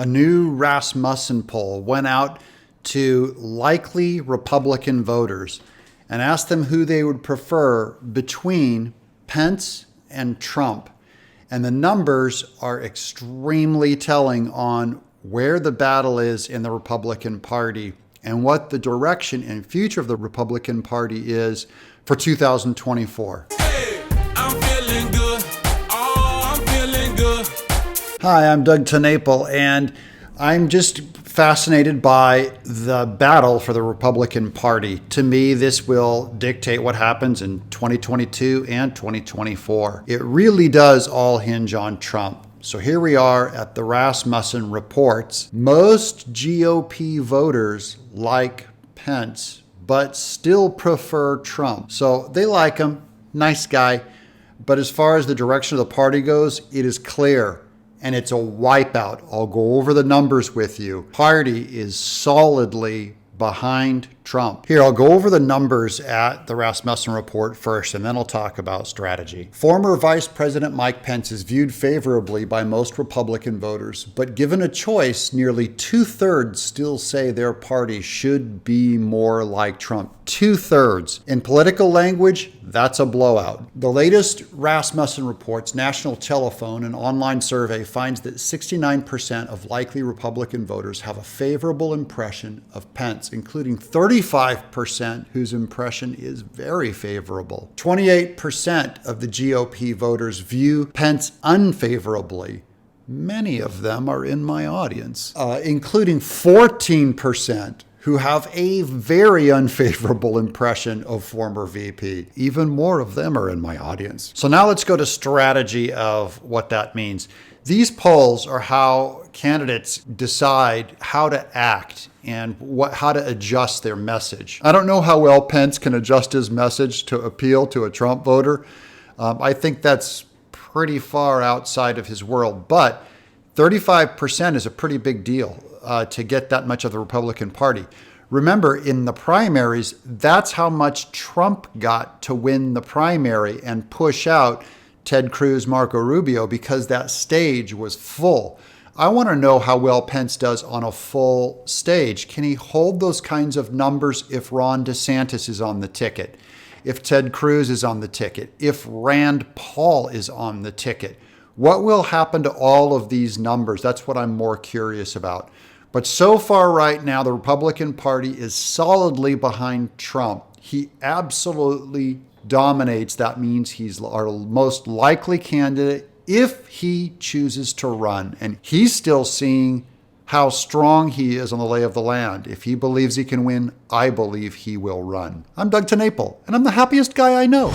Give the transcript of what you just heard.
A new Rasmussen poll went out to likely Republican voters and asked them who they would prefer between Pence and Trump. And the numbers are extremely telling on where the battle is in the Republican Party and what the direction and future of the Republican Party is for 2024. Hey, I'm feeling good. Oh, I'm feeling good. Hi, I'm TenNapel, and I'm just fascinated by the battle for the Republican Party. To me, this will dictate what happens in 2022 and 2024. It really does all hinge on Trump. So here we are at the Rasmussen Reports. Most GOP voters like Pence, but still prefer Trump. So they like him, nice guy. But as far as the direction of the party goes, it is clear. And it's a wipeout. I'll go over the numbers with you. Party is solidly behind Trump. Here, I'll go over the numbers at the Rasmussen Report first, and then I'll talk about strategy. Former Vice President Mike Pence is viewed favorably by most Republican voters, but given a choice, nearly 2/3 still say their party should be more like Trump. 2/3. In political language, that's a blowout. The latest Rasmussen Reports National Telephone and online survey finds that 69% of likely Republican voters have a favorable impression of Pence, including 35% whose impression is very favorable. 28% of the GOP voters view Pence unfavorably. Many of them are in my audience, including 14% who have a very unfavorable impression of former VP. Even more of them are in my audience. So now let's go to strategy of what that means. These polls are how candidates decide how to act and how to adjust their message. I don't know how well Pence can adjust his message to appeal to a Trump voter. I think that's pretty far outside of his world, but 35% is a pretty big deal to get that much of the Republican Party. Remember, in the primaries, that's how much Trump got to win the primary and push out Ted Cruz, Marco Rubio, because that stage was full. I want to know how well Pence does on a full stage. Can he hold those kinds of numbers if Ron DeSantis is on the ticket, if Ted Cruz is on the ticket, if Rand Paul is on the ticket? What will happen to all of these numbers? That's what I'm more curious about. But so far right now, the Republican Party is solidly behind Trump. He absolutely dominates. That means he's our most likely candidate if he chooses to run. And he's still seeing how strong he is on the lay of the land. If he believes he can win, I believe he will run. I'm TenNapel, and I'm the happiest guy I know.